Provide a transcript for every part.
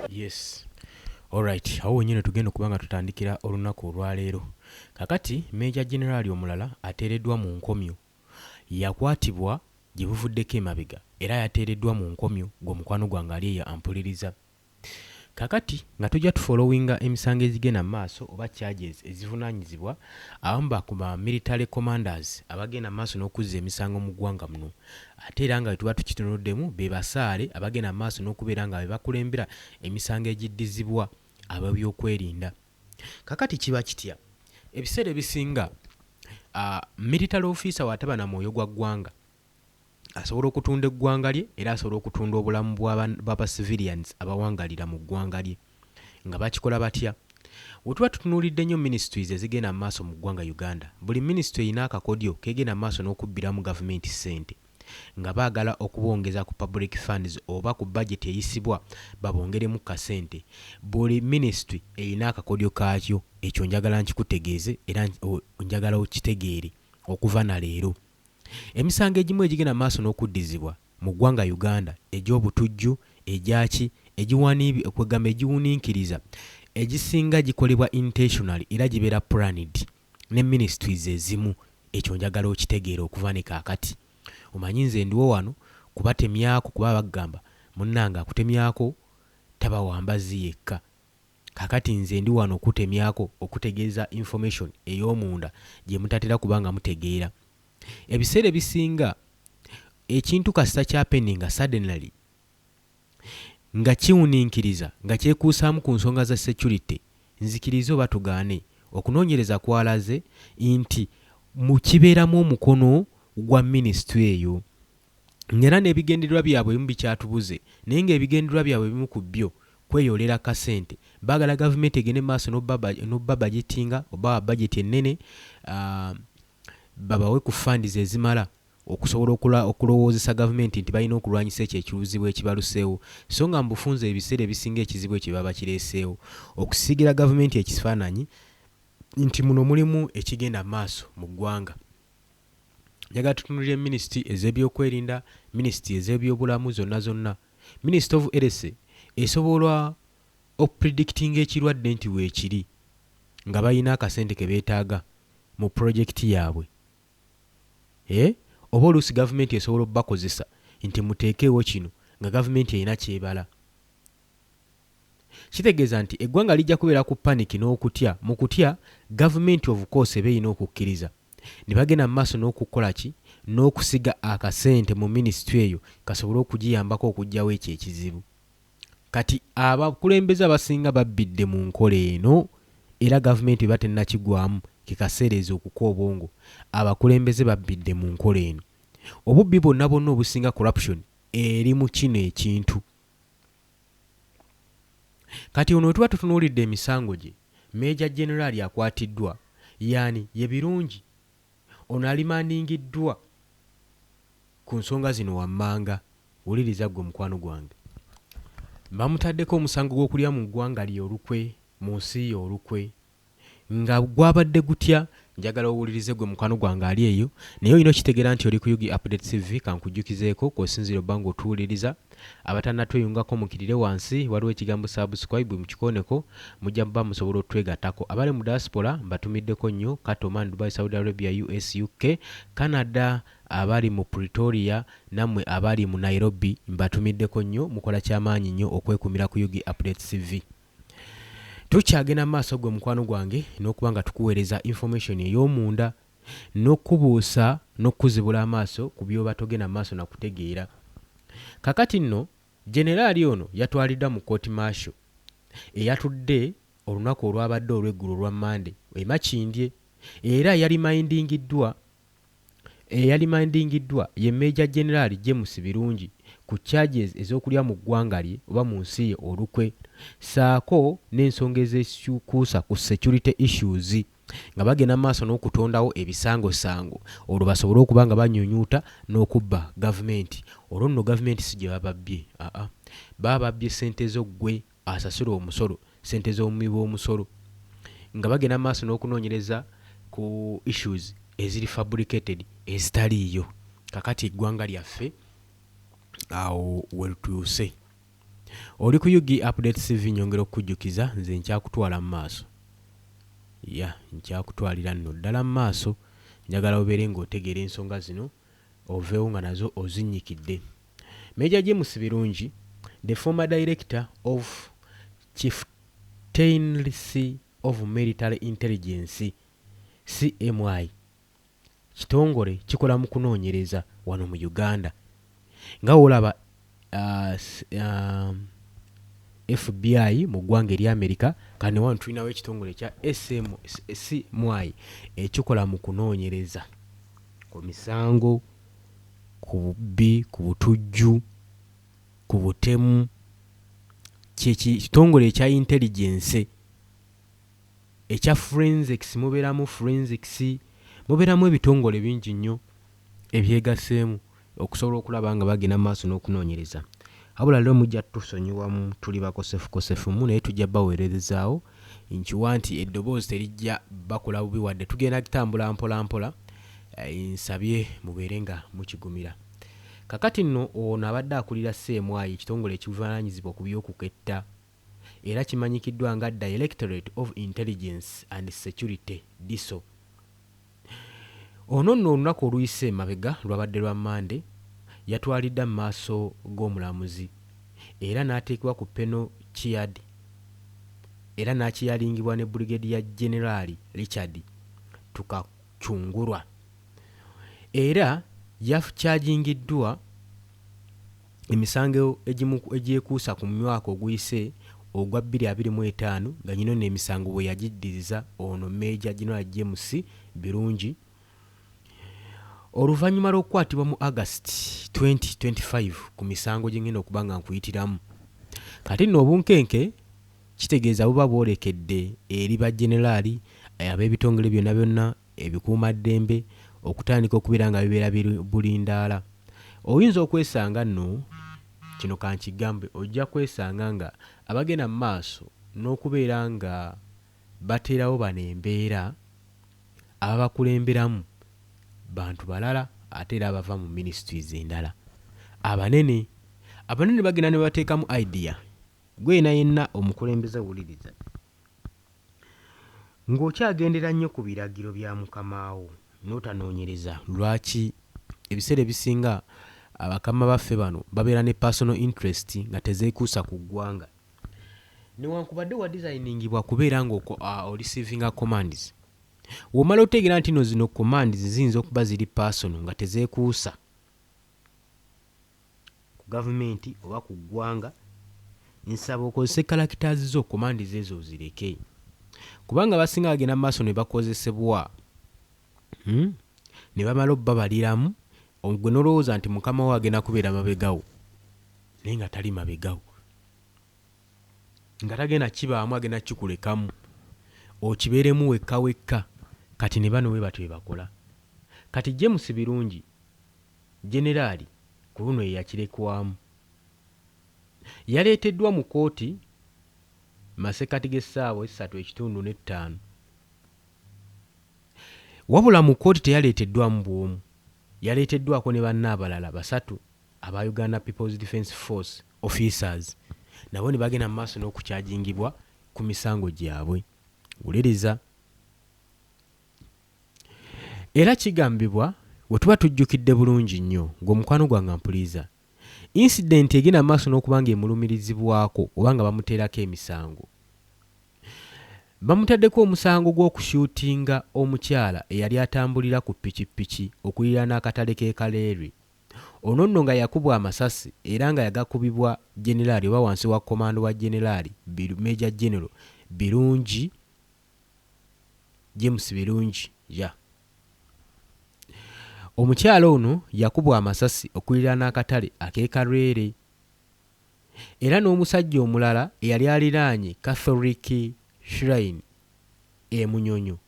Yes. Alright, awo nyine tugenda kubanga tutandikira olunaku olwaleero. Kakati Major General omulala ateereddwa mu nkomyo. Yakwatibwa gye buvuddeko emabega era yateereddwa mu nkomyo ng'omukwano gwange ali eyo ampuliriza. Kakati nga tujja tufollowinga emisango ezigenda mu maaso oba charges ezivunaanyizibwa abamu ku ba military commanders abagenda mu maaso n'okuzza emisango mu ggwanga muno. Ate era nga tuba tukitunuddemu be basaale abagenda mu maaso n'okubeera nga be bakulembera emisango egiddizibwa ab'ebyokwerinda. Kakati kiba kitya? Ebiseera ebisinga military officer wataba na mwoyo gwa ggwanga asobola okutunda eggwanga lye era asobola okutunda obulamu bw'aba civilians abawangalira mu ggwanga lye. Nga bakikola batya? Bwe tuba tutunuulidde nnyo ministries ezigenda mu maaso mu ggwanga Uganda, buli ministry erina akakodyo kegenda mu maaso n'okubbiramu gavumenti ssente nga baagala okubongeza ku public funds oba ku budget eyisibwa babongeremu kasente. Buli ministry erina akakodyo kaakyo, ekyo njagala nkikutegeeze era njagala okitegeere okuva na leero. Emisango egimu egigenda maaso n'okuddizibwa mu ggwanga Uganda egy'obutujju, egyaki, okwegamba egiwuniikiriza, egisinga gikolebwa intentionally era gibeera planned ne ministries ezimu. Ekyo njagala okitegeera okuva ne kaakati. Omanyi nze ndiwo wano kubatemyako kuba bagamba munnange akutemyako taba wambazi yekka. Kakati nze ndi wano okutemyako okutegeeza information ey'omunda gye mutatera kubanga mutegeera. Ebiseera ebisinga ekintu kasita kyapeninga suddenly nga kiwuniikiriza nga kyekuusaamu ku nsonga za security, nzikiriza oba tugaane okunoonyereza kwalaze nti mu kibeeramu omukono gwa ministry eyo. Ngera n'ebigendererwa byabwe ebimu bikyatubuze naye ng'ebigendererwa byabwe bimu ku byo kweyolera kasente. Baagala gavumenti egende maaso n'obba budgetinga oba budget ennene babawe ku funds ezimala okusobola okulowoozesa gavumenti nti balina okulwanyisa ekyo ekiruzibu ekibaluseewo. So nga mbufunze ebiseera ebisinga ekizibu ekyo baba kireeseewo okusiigira gavumenti ekifaananyi nti muno mulimu ekigenda maaso mu ggwanga. Njagala tutunulire ministry ez'ebyokwerinda, ministry ez'ebyobulamu zonna. Ministry of Health esobola okupredictinga ekirwadde nti weekiri nga balina akasente ke beetaaga mu project yaabwe. Oba oluusi gavumenti esobola obbakozesa nti muteekeewo kino nga gavumenti erina kyebala. Kitegeeza nti eggwanga lijja kubeera ku panic n'okutya. Mu kutya gavumenti of course eba erina okukkiriza ne bagenda mu maaso n'okukola ki? N'okusiga akasente mu ministry eyo kasobole okugiyambako okuggyawo ekyo ekizibu. Kati abakulembeze abasinga babbidde mu nkola eno era gavumenti eba tennakigwamu kikaseereza okuka obwongo. Abakulembeze babbidde mu nkola eno. Obubbi bonna obusinga corruption eri mu kino ekintu. Kati ono tuba tutunuulidde emisango gye Major General akwatiddwa yani ye birungi ono alimandingiddwa ku nsonga zino wammanga. Wuliriza gwe mukwano gwange, bamutaddeko omusango gw'okulya mu ggwanga lye olukwe mu nsi ye olukwe nga gwabadde gutya. Njagala owulirize gwe mukwano gwange ali eyo naye olina okitegeera nti oli ku Yugi Update TV. Kankujjukizeeko kw'osinzira obba ng'otuwuliriza. Abatannatweyungako mukirire wansi waliwo ekigambo subscribe mukikoneko mujja muba musobola otwegattako. Abali mu diaspora mbatumiddeko nnyo Katoman, Dubai, Saudi Arabia, US, UK, Canada, abali mu Pretoria nammwe abali mu Nairobi mbatumiddeko nnyo. Mukola kyamaanyi nnyo okwekumira ku Yugi Update TV. Tukyagenda maaso gwe mukwano gwange n'okuba nga tukuweereza information ey'omunda n'okubuusa n'okuzibula amaaso ku by'oba togenda maaso na kutegeera. Kakati nno Generali ono yatwaliddwa mu court martial eyatudde olunaku olwabadde olw'eggulu olwa Monday emakindye era yali mindingiddwa ye Major General James Birungi ku charges ez'okulya mu ggwanga lye oba mu nsi ye olukwe saako n'ensonga ezekuusa ku security issues nga bagenda maaso n'okutondawo ebisangosango olwo basobole okuba nga banyunyuuta n'okubba gavumenti. Olwo nno gavumenti si gye bababbye, baba babbye ssente zo ggwe asasula omusolo, ssente z'omuwi b'omusolo, nga bagenda maaso n'okunoonyereza ku issues eziri fabricated ezitaliiyo. Kakati eggwanga lyaffe awo wetuuse. Oli ku UG Update TV nyongera okukujjukiza nze nkyakutwala mu maaso. Nkyakutwalira nno ddala mu maaso, njagala obeere ng'otegeera ensonga zino oveewo nga nazo ozinnyikidde. Major James Birungi, the former director of Chieftaincy of Military Intelligence CMI, kitongole kikola mu kunoonyereza wano mu Uganda. Nga olaba FBI mu ggwanga erya America, kandi wano tulinawo ekitongole kya CMI ekikola mu kunoonyereza ku misango, ku bubbi, ku butujju, ku butemu. Kitongole ekya intelligence ekya forensics, mubeeramu forensics, mubeeramu ebitongole bingi nnyo ebyegaseemu okusobola okulaba nga bagenda mu maaso n'okunoonyereza. Wabula lero mujja tusonyiwamu, tuli bakosefukosefumu, naye tujja baweerezaawo nkiwa nti eddoboozi terijja bakola bubi wadde tugenda kitambula mpola mpola. Nsabye mubeere nga mukigumira. Kakati nno ono abadde akulira CMI, ekitongole ekivunaanyizibwa ku by'okuketta era kimanyikiddwa nga Directorate of Intelligence and Security DISO. Ono nno olunaku oluyise emabega lwabadde lwa Mande yatwalidda mu maaso g'omulamuzi era n'ateekebwa ku peno chiyard era n'akiyalingibwa ne Brigadier General Richard Tukachungurwa era yakyagingiddwa emisango egyekuusa ku mwaka oguyise ogwa 2025 nga nyino n'emisango bwe yagiddiriza ono Major General James Birungi oluvannyuma lw'okukwatibwa mu August 2025 ku misango gye ngenda okuba nga nkuyitiramu. Kati nno obunkenke kitegeeza buba bwolekedde eri bajenerali ab'ebitongole byonna byonna ebikuumaddembe okutandika okubeera nga bibeera bulindaala. Oyinza okwesanga nno, kino kankigambe, ojja kwesanga nga abagenda mu maaso n'okubeera nga bateerawo bano embeera ababakulemberamu bantu balala ate era abava mu ministries endala. Abanene bagenda ne bateekamu idea. Gwe yenna omukulembeze wuliriza ng'okyagendera nnyo ku biragiro bya mukamaawo n'otanoonyereza. Lwaki ebiseera ebisinga abakama baffe bano babeera ne personal interest nga tezeekuusa ku ggwanga, newankubadde wa designingibwa kubeera nga receiving commands. Womala otegeera nti no zino commands ziyinza okuba ziri personal nga tezeekuusa ku gavumenti oba ku ggwanga, nsaba okozese characters zo commands ezo zireke, kubanga basinga bagenda mu maaso ne bakozesebwa ne bamala obbabaliramu. Gwe nolowooza nti mukama wo agenda kubeera mabegawo naye nga tali mabegawo, nga tagenda kibaamu, agenda kikulekamu okibeeremu wekka wekka. Kati ne bano we batwe bakola. Kati James Birungi generali ku luno ye yakirekwamu, yaleeteddwa mu kooti masekati g'essaawa 3:5. Wabula mu kooti teyaleeteddwamu bw'omu, yaleeteddwako ne banne abalala 3 aba Uganda People's Defence Force officers, nabo ne bagenda mu maaso n'okukyajingibwa ku misango gyabwe. Wuliriza. Era kigambibwa we tuba tujjukidde bulungi nnyo ng'omukwano gwange mpuliriza, incident egenda mu maaso n'okuba ng'emulumirizibwako oba nga bamuteerako emisango. Bamutaddeko omusango gw'okushuutinga omukyala eyali atambulira ku pikipiki okulira n'akatale k'e Kaleere. Ono nno nga yakubwa amasasi era nga yagakubibwa generali oba wansi wa komando wa generali Major General Birungi James Birungi. omukyala ono yakubwa amasasi okuliraana akatale ak'ekarwere era n'omusajja omulala eyali aliraanye Catholic Shrine e Munyonyo.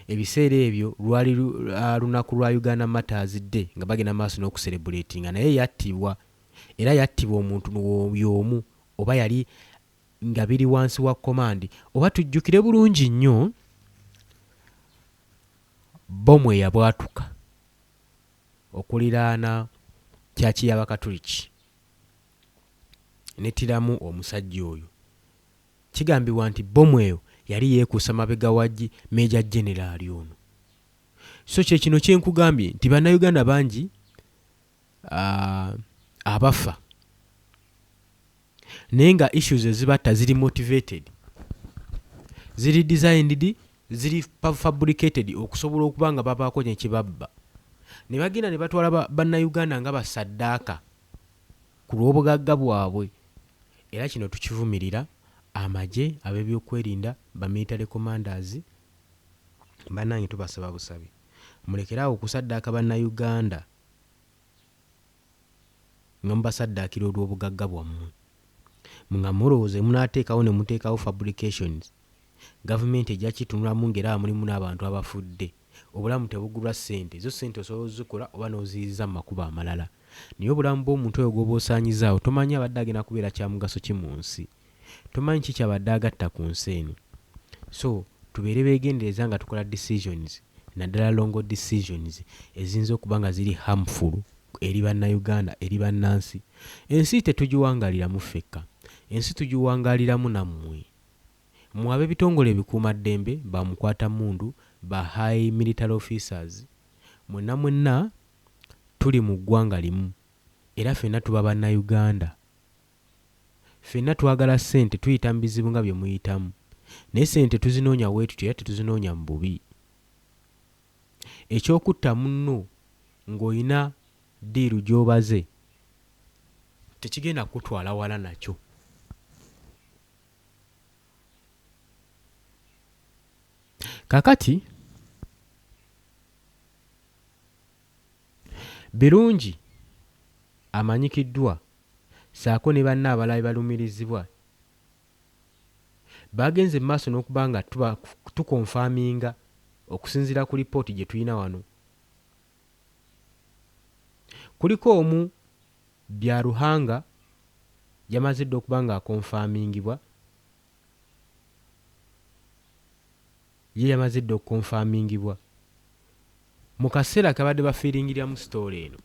Ebiseera ebyo lwali lunaku lwa Uganda Matters Day nga bagenda maaso n'okucelebratinga, naye yattibwa era yattibwa omuntu y'omu oba yali nga biri wansi wa komandi. Oba tujjukire bulungi nnyo bomu eyabwatuka okuliraana kyaki y'Abakatuliki netiramu omusajja oyo. Kigambibwa nti bomu eyo yali yeekuusa mabega waggi Meeja Generaali ono. So kye kino kye nkugambye nti bannayuganda bangi abafa naye nga issues ezibatta ziri motivated, ziri designed, ziri fabricated okusobola okuba nga babaako nekibabba ne bagenda ne batwala bannayuganda nga basaddaaka ku lw'obugagga bwabwe. Era kino tukivumirira amagye ab'ebyokwerinda ba military commanders bannange tubasaba busabe mulekeraawo okusaddaaka bannayuganda nga mubasaddaakira olw'obugagga bwammwe nga mulowooze munaateekawo ne muteekawo fabrications gavumenti ejja kitunulamu ng'era mulimu n'abantu abafudde, obulamu tebugulwa ssente. Ezo ssente osobola ozikola oba n'oziyiza mu makubo amalala, naye obulamu bw'omuntu oyo gw'oba osaanyizaawo tomanyi abadde agenda kubeera kya mugaso ki mu nsi, tomanyi ki kyabadde agatta ku nsi eno. So tubeere beegendereza nga tukola decisions, naddala longo decisions eziyinza okuba nga ziri harmful eri bannayuganda, eri bannansi. Ensi tetugiwangaliramu ffekka, ensi tugiwangaliramu nammwe, mmwe ab'ebitongole ebikuumaddembe, ba mukwatamundu, ba high military officers, mwenna mwenna tuli mu ggwanga limu era ffenna tuba bannayuganda. Ffenna twagala ssente, tuyita mu bizibu nga bye muyitamu, naye ssente tuzinoonya weetutyo era tetuzinoonya mu bubi. Ekyokutta munno ng'olina diiru gy'obaze tekigenda kutwala wala nakyo. Kakati birungi amanyikiddwa saako ne banna abalala balumirizibwa bagenze mu maaso n'okuba nga tukonfaaminga okusinziira ku lipooti gye tulina wano. Kuliko omu Byaruhanga yamaze dda okuba nga akonfaamingibwa, ye yamaze dda okukonfaamingibwa mu kaseera kabadde bafiiringiramu sitoole eno.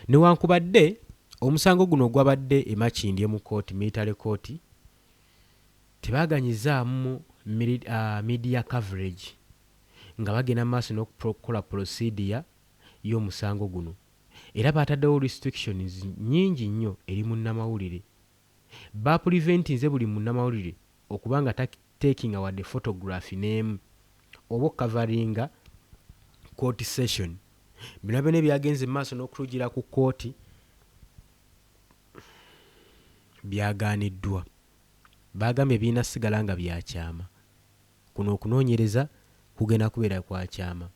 Newankubadde omusango guno gwabadde e Makindye mu kooti, military kooti, tebaaganyizaamu media coverage nga bagenda maaso n'okukola procedure y'omusango guno, era baataddewo restrictions nnyingi nnyo eri munnamawulire. Bapreventinze buli munnamawulire okuba nga takinga wadde photography n'emu oba okukavaringa court session. Bino byonna byagenze mu maaso n'okutugira ku kooti byagaaniddwa. Baagambye birina sigala nga byakyama. Kuno okunoonyereza kugenda kubeera kwa kyama.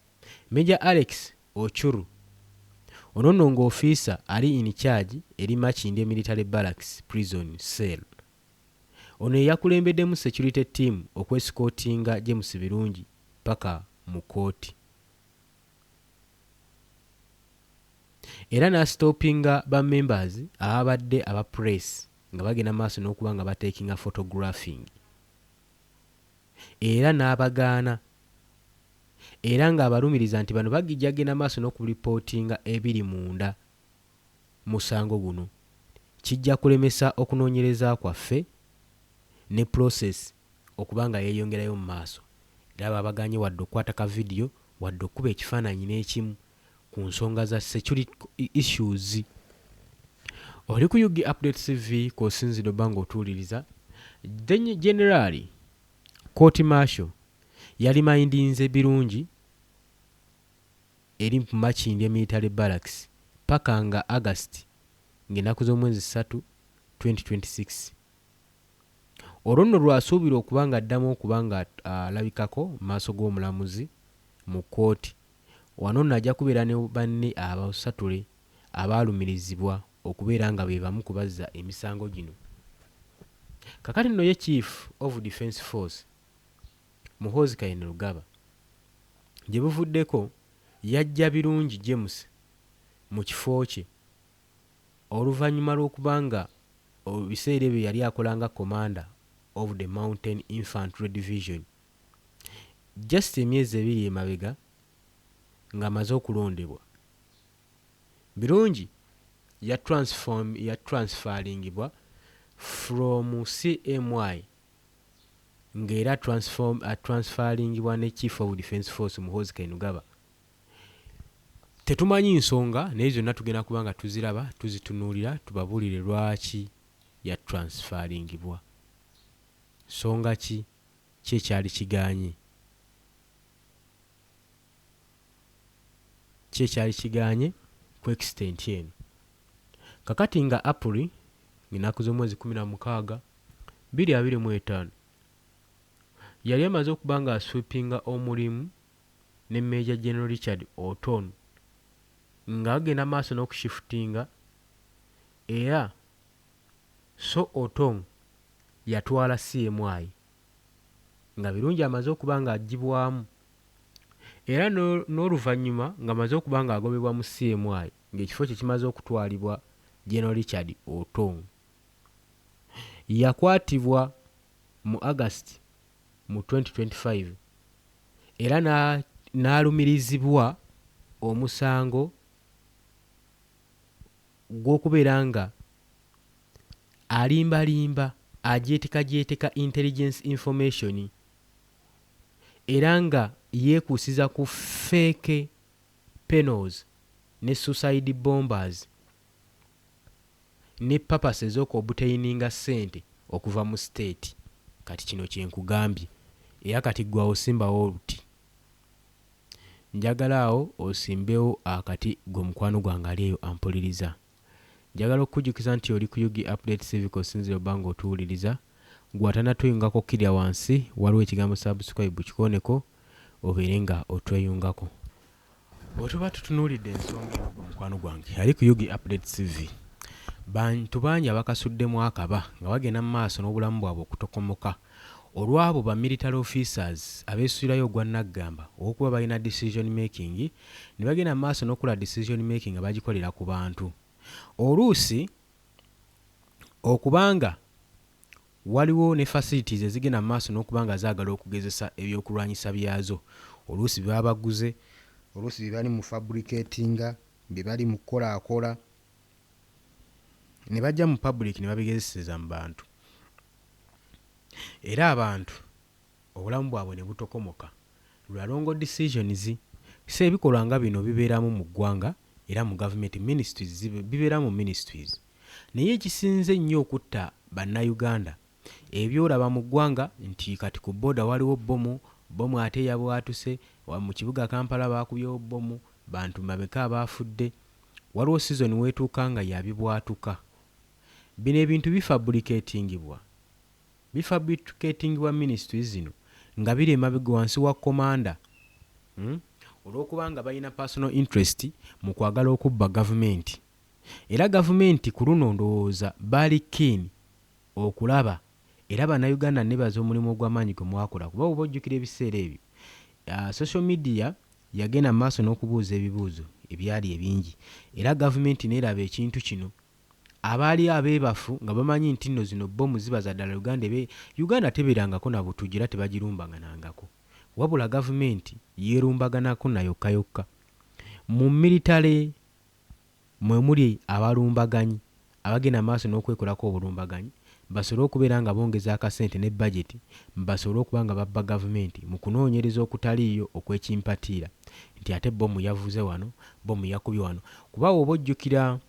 Major Alex Ochuru ono nno ng'ofiisa ali in charge eri Makindye Military Barracks Prison Cell. Ono eyakulembeddemu security team okwesikotinga James Birungi paka mu kooti. Era n'astopinga ba members ababadde aba press nga bagenda maaso n'okuba nga batekinga photographing. Era n'abagaana. Era ng'abalumiriza nti bano bagijja genda maaso n'okuripootinga ebiri munda musango guno. Kijja kulemesa okunoonyereza kwaffe ne process okuba nga yeeyongerayo mu maaso. Era babaganye wadde okukwata ka video wadde okuba ekifaananyi n'ekimu ku nsonga za security issues. Oli ku UG Update TV kw'osinzidde obba ng'otuwuliriza. Generally Court Martial yali mayindinze birungi eri mu Makindye Military Barracks paka nga August ng'ennaku z'omwezi 3 2026. Olwo nno lwasuubira okuba nga addamu okuba nga alabikako mu maaso g'omulamuzi mu kkooti. Wano nno ajja kubeera ne banne abasatule abaalumirizibwa okubeera nga be bamu kubazza emisango gino. Kakati nno ye Chief of Defence Force Muhoozi Kainerugaba gye buvuddeko yajja birungi James mu kifo kye oluvannyuma lw'okuba nga biseera ebyo yali akola nga commander of the Mountain Infantry Division. Just emyezi ebiri emabega ng'amaze okulondebwa. Birungi yatransferringibwa from CMY ng'era transferringibwa ne Chief of Defence Force Muhoozi Kainerugaba. Tetumanyi nsonga naye zonna tugenda kuba nga tuziraba tuzitunuulira tubabuulire lwaki yatransferringibwa. Nsonga ki ekyali kigaanye? Ki ekyali kigaanye ku extent eno? Kakati nga April ng'ennaku z'omwezi 16 2025 yali amaze okuba nga asweepinga omulimu ne Major General Richard Oton ng'agenda maaso n'okushifutinga era so Oton yatwala CMY nga birungi amaze okuba nga agibwamu era n'oluvannyuma ng'amaze okuba nga agobebwa mu CMY ng'ekifo kye kimaze okutwalibwa General Richard Oton. Yakwatibwa mu August mu 2025 era n'alumirizibwa omusango gw'okubeera nga alimbalimba ajeeteka intelligence information era nga yeekuusiza ku fake panels ne suicide bombers ne purposes okobutaininga ssente okuva mu state. Kati kino kyenkugambye era kati gwe osimbawo oluti. Njagala awo osimbewo akati gwe mukwano gwange ali eyo ampuliriza. Njagala okukujjukiza nti oli ku Yugi Update TV osinzira obba ng'otuwuliriza. Gw'atanatweyungako kirya wansi waliwo ekigambo subscribe kikoneko obeere nga otweyungako. Bw'otuba tutunuulidde ensonga eno mukwano gwange ali ku Yugi Update TV. Bantu bangi abakasuddemu akaba nga bagenda mu maaso n'obulamu bwabwe okutokomoka olw'abo ba military officers abeesuulirayo ogwa naggamba okuba balina decision making ne bagenda mu maaso n'okola decision making nga bagikolera ku bantu. Oluusi okubanga waliwo ne facilities ezigenda mu maaso n'okuba nga zaagala okugezesa ebyokulwanyisa byazo, oluusi bye baba baguze, oluusi bye bali mu fabricatinga, bye bali mu kukolaakola ne bajja mu public ne babigezeseza mu bantu. Era abantu obulamu bwabwe ne butokomoka lwalongo decisions. So ebikolwa nga bino bibeeramu mu ggwanga era mu government ministries bibeera mu ministries. Naye ekisinze ennyo okutta bannayuganda ebyolaba mu ggwanga nti kati ku boda waliwo bomu ate yabwatuse, mu kibuga Kampala baakubyewo bomu, bantu mabeka abaafudde, waliwo season weetuuka nga yabibwatuka. Bino ebintu bifabricatingibwa ministries zino nga biri emabega wansi wa komanda olw'okuba nga balina personal interest mu kwagala okubba gavumenti. Era gavumenti ku luno ndowooza bali keen okulaba era bannayuganda nebaza omulimu ogw'amaanyi gwe mwakola kuba oba ojjukira ebiseera ebyo social media yagenda mu maaso n'okubuuza ebibuuzo ebyali ebingi era gavumenti neeraba ekintu kino abaali abeebafu nga bamanyi nti nno zino bomu zibaza ddala Uganda tebeerangako na butujju era tebagirumbaganangako, wabula gavumenti yeerumbaganako na yokka. Mu militale mwe muli abalumbaganyi abagenda maaso n'okwekolako obulumbaganyi basobole okubeera nga bongeza akasente ne budget basobole okuba nga babba gavumenti mu kunoonyereza okutaliiyo okwekimpatiira nti ate bomu yavuze wano, bomu yakubye wano. Kuba oba ojjukira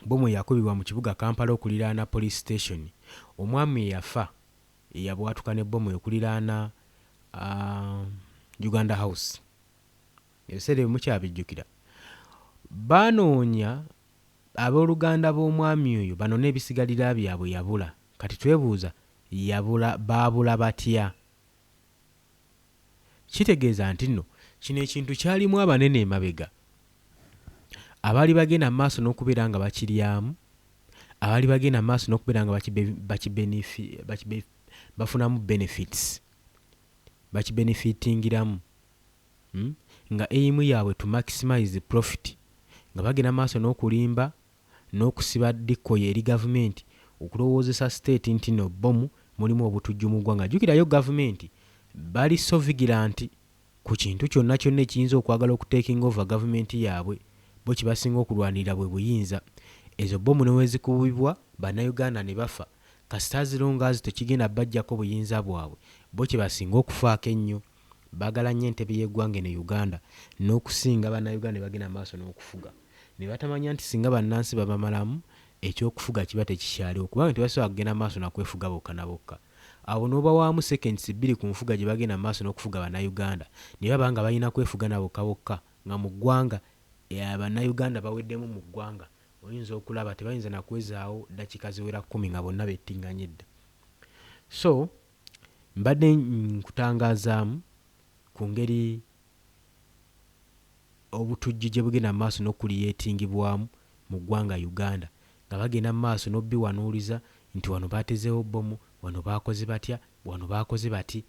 bomu yakubibwa mu kibuga Kampala okuliraana police station, omwami eyafa eyabwatuka ne bomu okuliraana Uganda House. Ebiseera ebyo mukyabijjukira. Banoonya abooluganda b'omwami oyo banone ebisigalira byabwe yabula. Kati twebuuza baabula batya? Kitegeeza nti nno kino ekintu kyalimu abanene emabega abaali bagenda maaso n'okubeera nga bakiryamu, abaali bagenda maaso n'okubeera nga bafunamu benefits, bakibenefitingiramu, nga aimu yaabwe to maximize profit, nga bagenda maaso n'okulimba n'okusiba dikoyi eri gavumenti okulowoozesa state nti no bomu mulimu obutujju mu ggwanga. Jjukirayo gavumenti bali so vigilant ku kintu kyonna kyonna ekiyinza okwagala okuteekinga over gavumenti yaabwe, bo kibasinga okulwanirira bwe buyinza. Ezo bomu ne wezikubibwa bannayuganda ne bafa, kasita zirongaazi tekigenda bajjako buyinza bwabwe, bo kyebasinga okufaako ennyo. Baagala nnyo entebe y'eggwanga ne Uganda n'okusinga bannayuganda ne bagenda maaso n'okufuga. Ne batamanya nti singa bannansi babamalamu ekyokufuga kiba tekikyaliwo, kubanga tebasobola kugenda maaso nakwefuga bokka na bokka. Awo n'obawaamu seconds 2 ku nfuga gye bagenda maaso n'okufuga bannayuganda, ne baba nga balina kwefuga na bokka bokka, nga mu ggwanga bannayuganda baweddemu mu ggwanga. Oyinza okulaba tebayinza na kwezaawo dakika ziwera 10 nga bonna bettinganye dda. So mbadde nkutangazaamu ku ngeri obutujju gye bugenda mu maaso n'okuliyetingibwamu mu ggwanga Uganda, nga bagenda mu maaso n'obbiwanuuliza nti wano baatezeewo bbomu, wano baakoze batya, wano baakoze bati,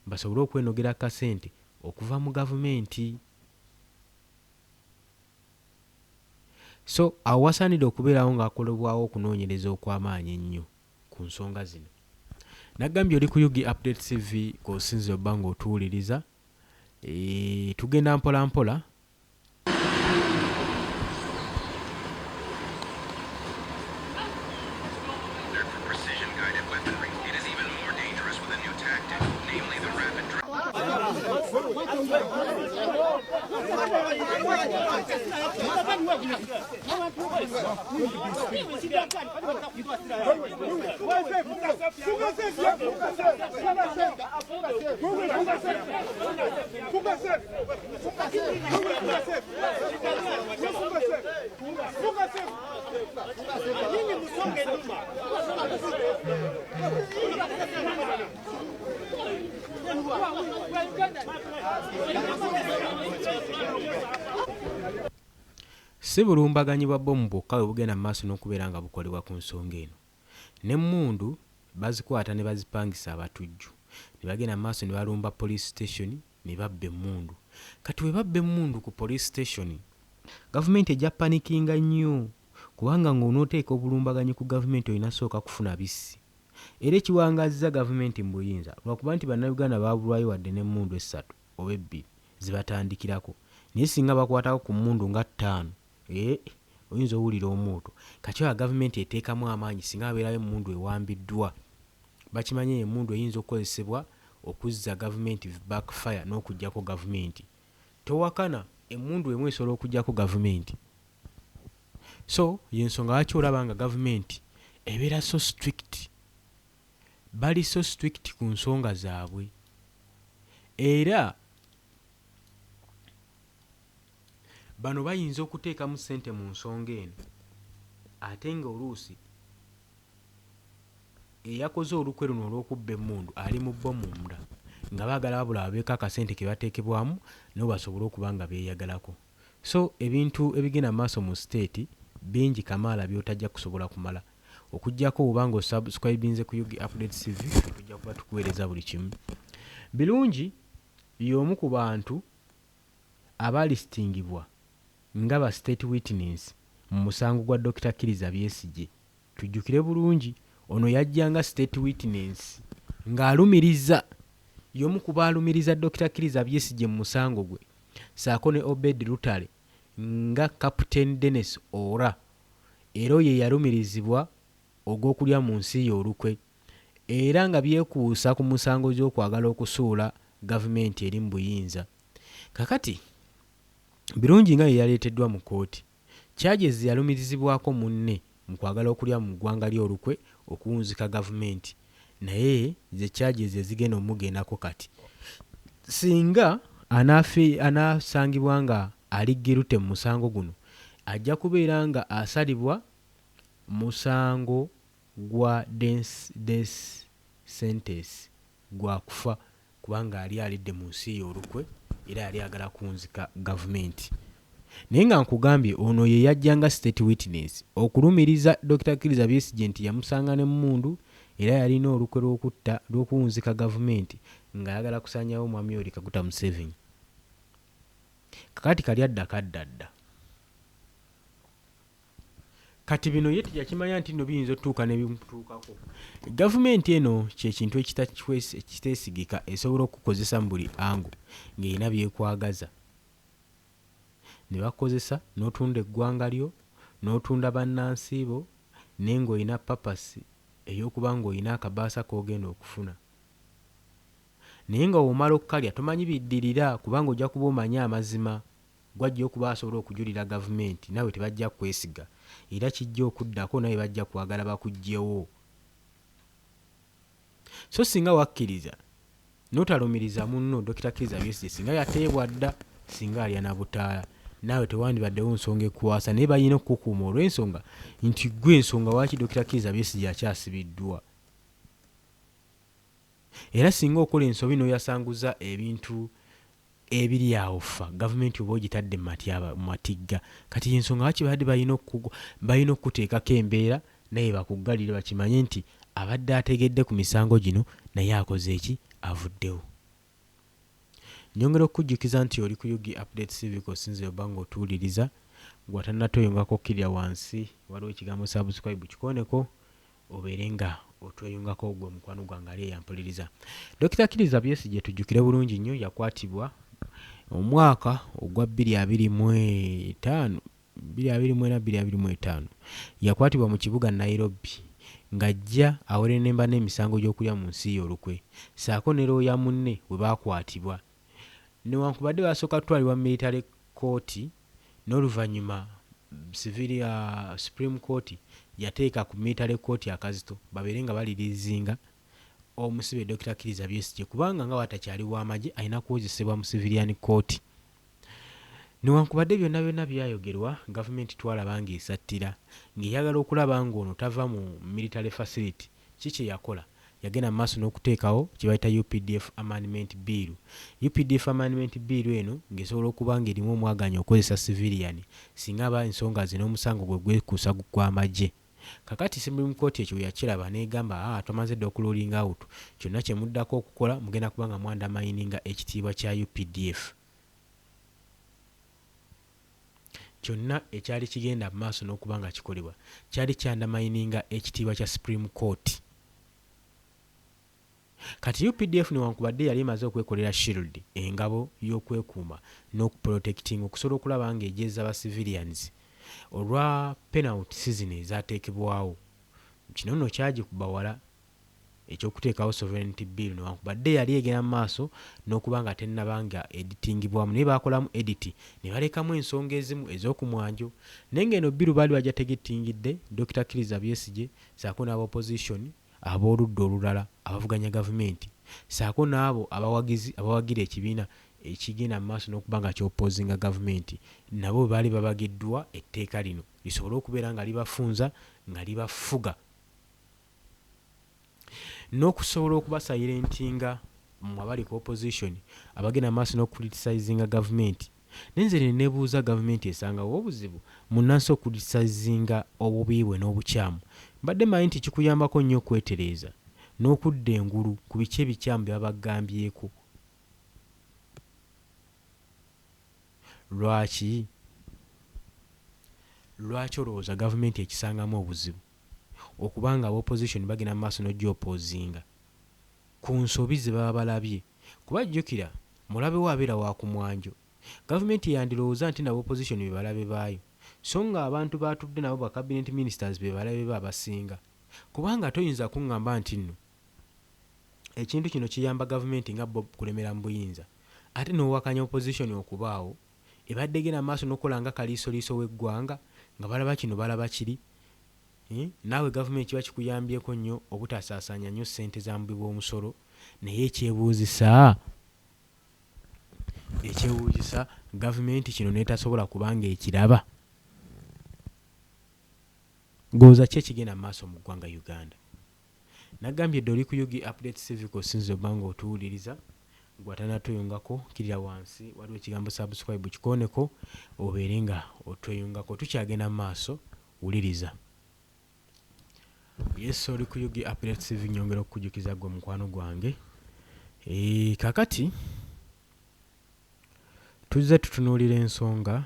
basobole okwenogera kasente okuva mu gavumenti. So awo wasaanidde okubeerawo ng'akolebwawo okunoonyereza okw'amaanyi ennyo ku nsonga zino. Nagambye oli ku Yugi Update TV kw'osinze obba ng'otuwuliriza. Tugenda mpola mpola. Si bulumbaganyi bwa bbomu bwokka bwe bugenda mu maaso n'okubeera nga bukolebwa ku nsonga eno. N'emmundu bazikwata ne bazipangisa abatujju, ne bagenda mu maaso ne balumba police station ne babba emmundu. Kati bwe babba emmundu ku police station, gavumenti ejja panikinga nnyo, kubanga ng'onooteeka obulumbaganyi ku gavumenti olina sooka kufuna bissi. Era ekiwangaaziza gavumenti mu buyinza lwakuba nti bannayuganda baabulwayo wadde n'emmundu 3 oba 2 zibatandikirako, naye singa bakwatako ku mmundu nga 5, oyinza owulira omwoto. Kati gavumenti eteekamu amaanyi singa wabeerayo emmundu ewambiddwa. Bakimanye emmundu eyinza okukozesebwa okuzza gavumenti backfire n'okuggyako gavumenti. Towakana emmundu emu esobola okuggyako gavumenti. So y'ensonga lwaki olaba nga gavumenti ebeera so strict. Bali so strict ku nsonga zaabwe. Era bano bayinza okuteekamu ssente mu nsonga eno, ate nga oluusi eyakoze olukwe luno olw'okubba emmundu ali mu bbo munda, nga baagala babula babeeko akasente ke bateekebwamu nabo basobole okuba nga beeyagalako. So ebintu ebigenda mu maaso mu state bingi kamaala by'otajja kusobola kumala, okuggyako oba nga osubscribinze ku Yugi Update TV tujja kuba tukuweereza buli kimu. Birungi y'omu ku bantu abalistingibwa nga ba state witness mu musango gwa Dr. Kizza Besigye. Tujjukire bulungi ono yajjanga state witness ng'alumiriza, y'omu ku baalumiriza Dr. Kizza Besigye mu musango gwe, saako ne Obed Lutale nga Captain Dennis Ora. Era ye yalumirizibwa ogw'okulya mu nsi ye olukwe, era nga byekuusa ku musango gy'okwagala okusuula gavumenti eri mu buyinza. Kakati birungi nga ye yaleeteddwa mu kooti, charges yalumirizibwako munne mu kwagala okulya mu ggwanga ly'olukwe okuwunzika gavumenti, naye ze charges ezigenda omugendako. Kati singa anaasangibwa nga ali girute mu musango guno, ajja kubeera nga asalibwa musango gwa death sentence, gwa kufa kubanga ali alidde mu nsi olukwe era yali agala kunzika gavumenti. Naye nga nkugambye ono ye yajjanga state witness okulumiriza Dr. Kizza Besigye nti yamusanga ne mmundu era yalina olukwe lw'okunzika gavumenti ng'ayagala kusaanyawo mwami Yoweri Kaguta Museveni. Kakati kali adda kaddadda. Kati bino ye teyakimanya nti nno biyinza otutuuka ne bimutuukako. Gavumenti eno kyekintu ekiteesigika esobola okukozesa mu buli angu ng'erina byekwagaza. Ne bakozesa n'otunda eggwanga lyo n'otunda bannansi bo naye ng'olina papasi ey'okuba ng'olina akabaasa k'ogenda okufuna. Naye nga bw'omala okukalya tomanyi biddirira kubanga ojja kuba omanyi amazima gwajja okuba asobola okujulira gavumenti nawe tebajja kwesiga era kijja okuddako nawe bajja kwagala bakuggyewo. So singa wakkiriza n'otalumiriza munno Dr. Kizza Besigye singa yateebwa dda singa alya na butaala naawe tewandibaddewo nsonga ekukwasa naye balina okukukuuma olw'ensonga nti gwe ensonga lwaki Dr. Kizza Besigye akyasibiddwa. Era singa okola ensobi n'oyasanguza ebintu ebiri awo ffa gavumenti oba ogitadde mu matigga kati ensonga lwaki badde balina okuteekako embeera naye bakuggalire bakimanye nti abadde ategedde ku misango gino naye akoze eki avuddewo. Nyongera okujjukiza nti oli ku Yugi Updates TV osinze oba ng'otuwuliriza gw'atannatweyungako kkirya wansi waliwo ekigambo subscribe kikoneko obeere nga otweyungako gwe mukwano gwange ali eyampuliriza. Dr. Kizza Besigye tujjukire bulungi nnyo yakwatibwa omwaka ogwa 2025 yakwatibwa mu kibuga Nairobi ng'ajja awere nemba n'emisango gy'okulya mu nsi olukwe saako ne looya munne we baakwatibwa newankubadde basooka kutwalibwa military court n'oluvannyuma Supreme Court yateeka ku military court akazito babeere nga balirizinga omusibe Dr. Kizza Besigye kubanga nga watakyali w'amagye alina kuwozesebwa mu civilian court. Newankubadde byonna byayogerwa gavumenti twalaba ng'esattira ng'eyagala okulaba ng'ono tava mu military facility kiki yakola yagenda mu maaso n'okuteekawo kye bayita UPDF Amendment Bill. UPDF Amendment Bill eno ng'esobola okuba ng'erimu omwaganya okozesa civilian singa aba ensonga zino omusango gwe gwekuusa gw'amagye. Kakati Supreme Court ekyo yakiraba n'egamba twamaze dda okulolinga out kyonna kye muddako okukola mugenda kubanga mwandamayininga ekitiibwa kya UPDF. Kyonna ekyali kigenda mu maaso n'okuba nga kikolebwa kyali kyandamayininga ekitiibwa kya Supreme Court. Kati UPDF newankubadde yali emaze okwekolera shield engabo y'okwekuuma n'okuprotecting okusobola okulaba ng'ejeza ba civilians olwa penalty season ezaateekebwawo. Kino nno kyagikuba wala ekyokuteekawo sovereignty bill newankubadde yali egenda mu maaso n'okuba nga tennabanga editingibwamu naye baakolamu edit ne balekamu ensonga ezimu ez'okumwanjo naye ng'eno bill baali bajategetingidde Dr. Kizza Besigye saako n'aba opposition ab'oludda olulala abavuganya gavumenti saako n'abo abawagira ekibiina ekigenda mu maaso n'okuba nga ky'opposinga gavumenti nabo baali babagiddwa etteeka lino lisobole okubeera nga libafunza nga libafuga n'okusobola okubasayirentinga mu abali ku opposition abagenda mu maaso n'okucriticizinga gavumenti. Nenze ne neebuuza gavumenti esangawo obuzibu munnansi okucriticizinga obubi bwe n'obukyamu mbadde manyi nti kikuyambako nnyo okwetereeza n'okudda engulu ku biki ebikyamu bye babagambyeko. Lwaki olowooza gavumenti ekisangamu obuzibu okubanga opposition bagenda mu maaso n'ogyopoozinga ku nsobi ze baba balabye kuba jjukira mulabe we abeera wa ku mwanjo gavumenti yandirowooza nti nabo opposition be balabe baayo so nga abantu batudde nabo ba cabinet ministers be balabe be abasinga kubanga toyinza kuŋŋamba nti nno ekintu kino kiyamba gavumenti nga bo kulemera mu buyinza ate n'owakanya opposition okubaawo ebadde genda mu maaso n'okola nga kaliisoliiso w'eggwanga nga balaba kino balaba kiri. Naawe gavumenti kiba kikuyambyeko nnyo obutasaasaanya nnyo ssente za mubi bw'omusolo naye ekyebuuzisa gavumenti kino n'etasobola kubanga ekiraba gooza ki ekigenda mu maaso mu ggwanga Uganda. Nagambye dde oli ku Yugi Updates TV osinze oba ng'otuwuliriza gwatanatweyungako kirira wansi waliwo ekigambo subscribe kikoneko obeere nga otweyungako tukyagenda mu maaso wuliriza. Yes, oli ku Yugi Update TV nyongera okukujukiza gwe mukwano gwange. Kakati tuzze tutunuulira ensonga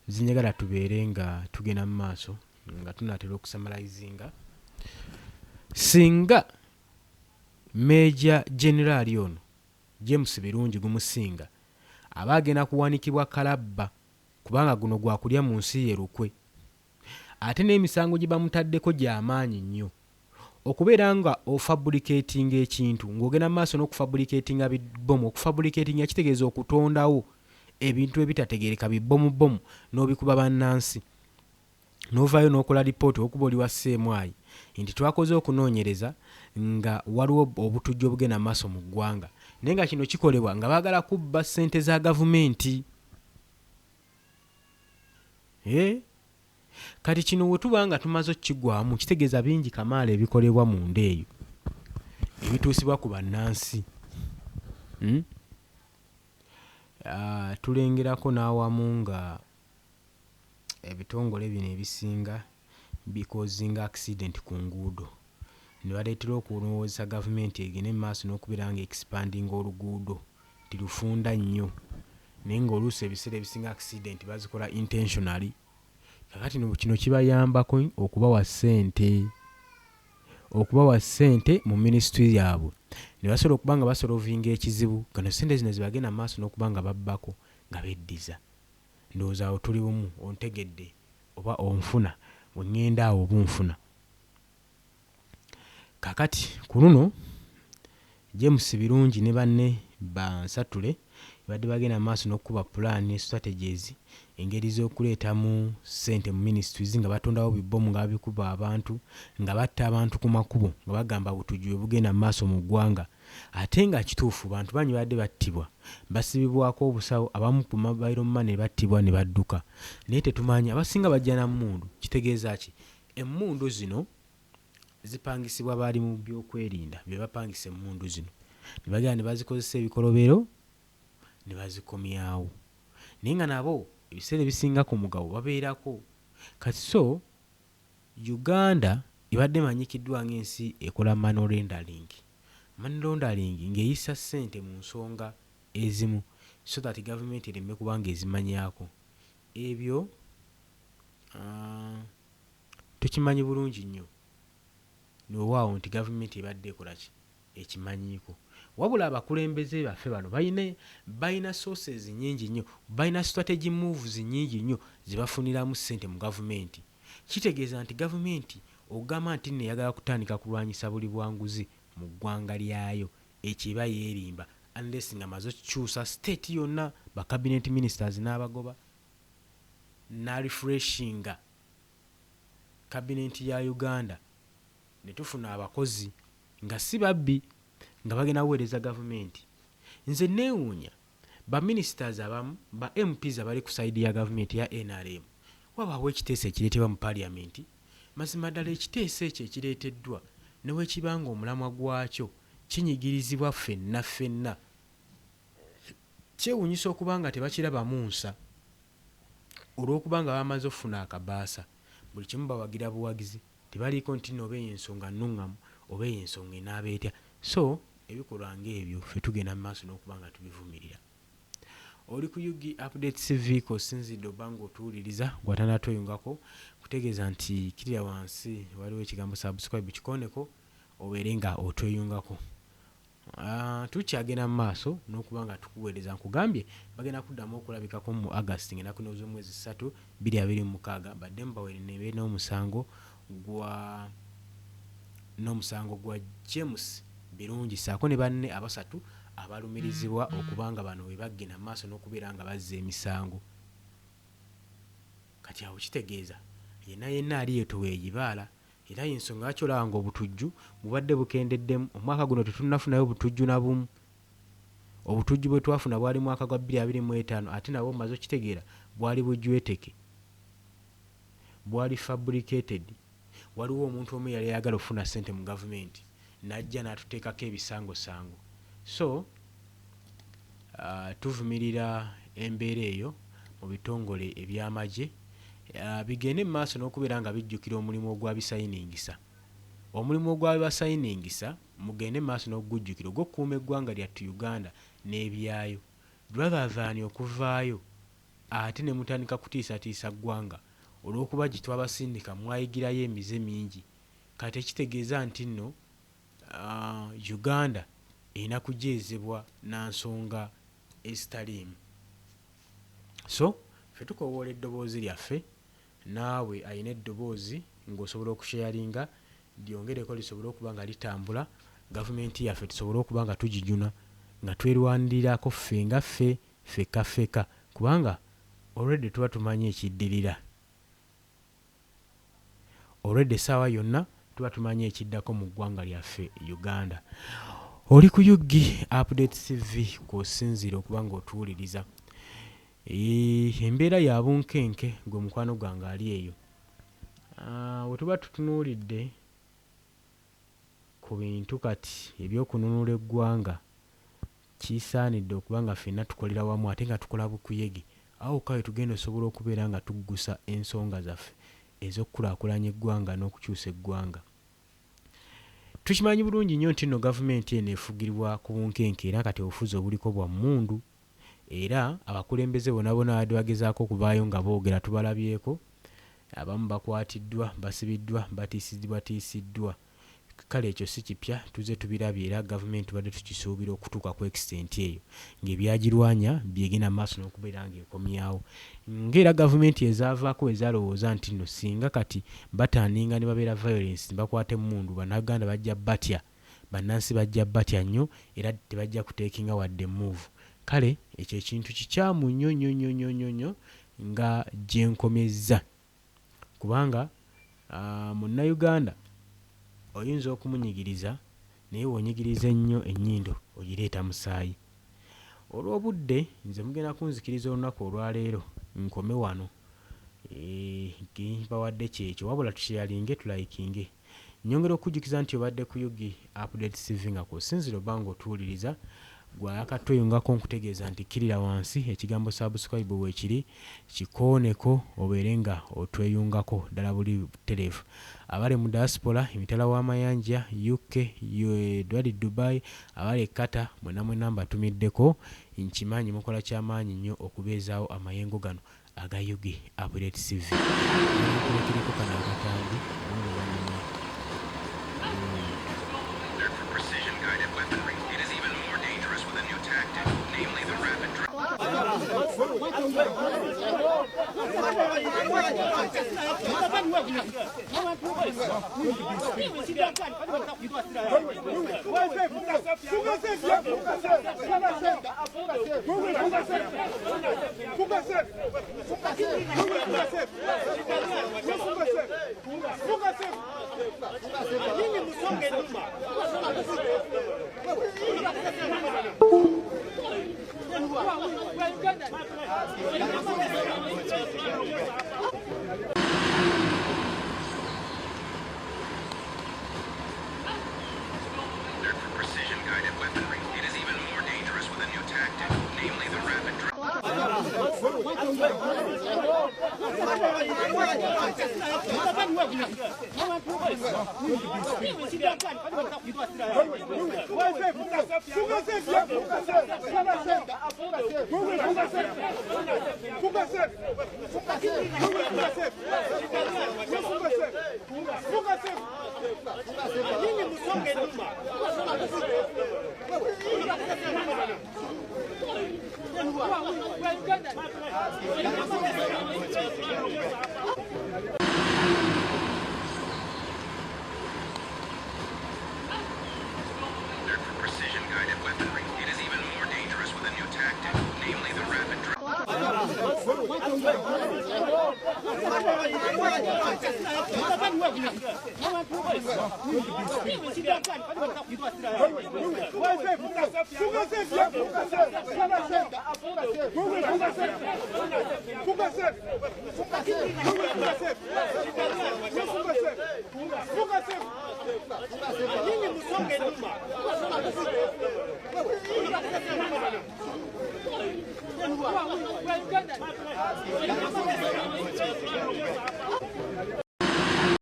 zinyagala tubeere nga tugenda mu maaso nga tunatera okusamalizinga. Singa Major General ono James Birungi Gumusinga aba agenda kuwanikibwa kalabba kubanga guno gwakulya mu nsi ye lukwe, ate n'emisango gye bamutaddeko gy'amaanyi nnyo, okubeera nga ofabricatinga ekintu ng'ogenda mu maaso n'okufabricatinga bibbomu. Okufabricatinga kitegeeza okutondawo ebintu ebitategeereka bibbomu n'obikuba bannansi, n'ovaayo n'okola lipooti okuba oli wasseemu ayi nti twakoze okunoonyereza nga waliwo obutujju obugenda maaso mu ggwanga, naye nga kino kikolebwa nga baagala kubba ssente za gavumenti. Kati kino bwe tuba nga tumaze okukigwamu kitegeeza bingi kamaala ebikolebwa mu nda eyo ebituusibwa ku bannansi. Tulengerako n'awamu nga ebitongole bino ebisinga bikozinga accident ku nguudo ne baleetera okulowoozesa gavumenti egende mu maaso n'okubeera nga expandinga oluguudo tilufunda nnyo, naye ng'oluusi ebiseera ebisinga accident bazikola intentionally. Kakati kino kibayambako okubawa ssente mu ministry yaabwe ne basobola okuba nga basolovinga ekizibu. Kano ssente zino zibagenda mu maaso n'okuba nga babbako nga beddiza. Ndowooza awo tuli bumu, ontegedde oba onfuna bwe ŋŋenda awo oba onfuna. Kakati ku luno James Birungi ne banne bansatule badde bagenda maaso n'okuba plan ne strategies engeri z'okuleetamu ssente mu ministries nga batondawo bibbomu nga babikuba abantu, nga batta abantu ku makubo nga bagamba butujju bugenda mu maaso mu ggwanga, ate nga kituufu bantu bangi badde battibwa basibibwako obusawo, abamu ku mobile money ne battibwa ne badduka. Naye tetumanyi abasinga bajja na mmundu. Kitegeeza ki? Emmundu zino zipangisibwa baali mu byokwerinda bye bapangisa emmundu zino ne bagenda ne bazikozesa ebikolobero ne bazikomyawo, naye nga nabo ebiseera ebisinga ku mugabo babeerako. Kati so Uganda ebadde manyikiddwa ng'ensi ekola money laundering. Money laundering ng'eyisa ssente mu nsonga ezimu so that gavumenti ereme kubanga ezimanyaako. Ebyo tukimanyi bulungi nnyo nowaawo nti gavumenti ebadde ekola ki ekimanyiiko, wabula abakulembeze baffe bano balina sources nnyingi nnyo, balina strategy moves nnyingi nnyo zibafuniramu ssente mu gavumenti. Kitegeeza nti gavumenti ogamba nti neyagala kutandika kulwanyisa buli bwanguzi mu ggwanga lyayo, ekyo eba yeerimba unless nga maze okukyusa state yonna ba cabinet ministers n'abagoba na refreshinga cabinet ya Uganda ne tufuna abakozi nga si babbi nga bagenda kuweereza gavumenti. Nze neewuunya ba ministers abamu ba MPs abali ku side ya gavumenti ya NRM wabaawo ekiteeso ekireetebwa mu parliament. Mazima ddala ekiteeso ekyo ekireeteddwa ne weekibanga omulamwa gwakyo kinyigirizibwa ffenna kyewuunyisa okuba nga tebakirabamu nsa olw'okuba nga bamaze okufuna akabaasa. Buli kimu bawagira buwagizi, tebaliiko nti nno oba eyo ensonga nnuŋŋamu oba eyo ensonga enaaba etya. So ebikolwa ng'ebyo ffe tugenda mu maaso n'okuba nga tubivumirira. Oli ku Yugi Update TV kosinzidde oba ng'otuwuliriza gwatanatweyungako kutegeeza nti kirira wansi waliwo ekigambo subscribe kikoneko obeere nga otweyungako. Tukyagenda mu maaso n'okuba nga tukuweereza. Nkugambye bagenda kuddamu okulabikako mu August ng'ennaku z'omwezi 3 2026 badde mbaweere neebe n'omusango gwa James Birungi saako ne banne abasatu abalumirizibwa okuba nga bano bwe bagenda mu maaso n'okubeera nga bazza emisango. Kati awo kitegeeza yenna ali yeetoweeyibaala. Era y'ensonga lwaki olaba nga obutujju bubadde bukendeddemu. Omwaka guno tetunnafunayo butujju na bumu. Obutujju bwe twafuna bwali mwaka gwa 2025 ate nabwo mmaze okitegeera bwali bujweteke, bwali fabricated. Waliwo omuntu omu yali ayagala okufuna ssente mu gavumenti n'ajja n'atuteekako ebisangosango. So tuvumirira embeera eyo mu bitongole eby'amagye bigende mu maaso n'okubeera nga bijjukira omulimu ogwabisayiningisa. Omulimu ogwabasayiningisa mugende mu maaso n'okugujjukira ogw'okukuuma eggwanga lyattu Uganda n'ebyayo rather than okuvaayo ate ne mutandika kutiisatiisa ggwanga olw'okuba gye twabasindika mwayigirayo emize mingi. Kati ekitegeeza nti nno Uganda erina kujeezebwa na nsonga ezitaliimu. So ffe tukowoola eddoboozi lyaffe, naawe ayina eddoboozi ng'osobola okusharinga lyongereko lisobole okuba nga litambula, gavumenti yaffe tusobole okuba nga tugijuna nga twerwanirako ffe nga ffe ffeka kubanga already tuba tumanyi ekiddirira. Already essaawa yonna tuba tumanyi ekiddako mu ggwanga lyaffe Uganda. Oli ku UG Update TV kw'osinziira okuba ng'otuwuliriza. Embeera ya bunkenke gwe mukwano gwange ali eyo. Bwe tuba tutunuulidde ku bintu kati eby'okununula eggwanga kisaanidde okuba nga ffenna tukolera wamu ate nga tukola bukuyege awo kawe tugenda osobola okubeera nga tuggusa ensonga zaffe ez'okukulaakulanya eggwanga n'okukyusa eggwanga. Tukimanyi bulungi nnyo nti nno gavumenti eno efugirwa ku bunkenke era kati obufuzi obuliko bwa mmundu, era abakulembeze bonna bagezaako okuvaayo nga boogera tubalabyeko. Abamu bakwatiddwa, basibiddwa, batiisiddwa. Kale ekyo si kipya, tuze tubirabye era gavumenti badde tukisuubira okutuuka ku extent eyo ng'ebyagirwanya byegenda maaso n'okubeera ng'ekomyawo. Ng'era gavumenti ezaavaako ezalowooza nti nno singa kati batandinga ne babeera violence bakwate emmundu, bannaganda bajja batya, bannansi bajja batya nnyo era tebajja kuteekinga wadde move. Kale ekyo ekintu kikyamu nnyo nga gye nkomezza kubanga munnayuganda oyinza okumunyigiriza naye wonyigiriza ennyo ennyindo ogireeta musaayi. Olw'obudde nze mugenda kunzikiriza olunaku olwaleero nkome wano. Bawadde kyekyo wabula tusharinge tulayikinge. Nyongera okujjukiza nti obadde ku UG Update TV nga kw'osinziira oba ng'otuwuliriza. Gwakatweyungako nkutegeeza nti kirira wansi ekigambo subscribe weekiri kikooneko obeere nga otweyungako ddala buli butereevu. Abali mu diaspora emitala w'amayanja UK, Dubai, abali Qatar mwenna mbatumiddeko. Nkimanyi mukola kyamaanyi nnyo okubeezaawo amayengo gano aga UG Update TV. Nkulekireko kano akatambi n'oluvannyuma. Nini musonge nyuma.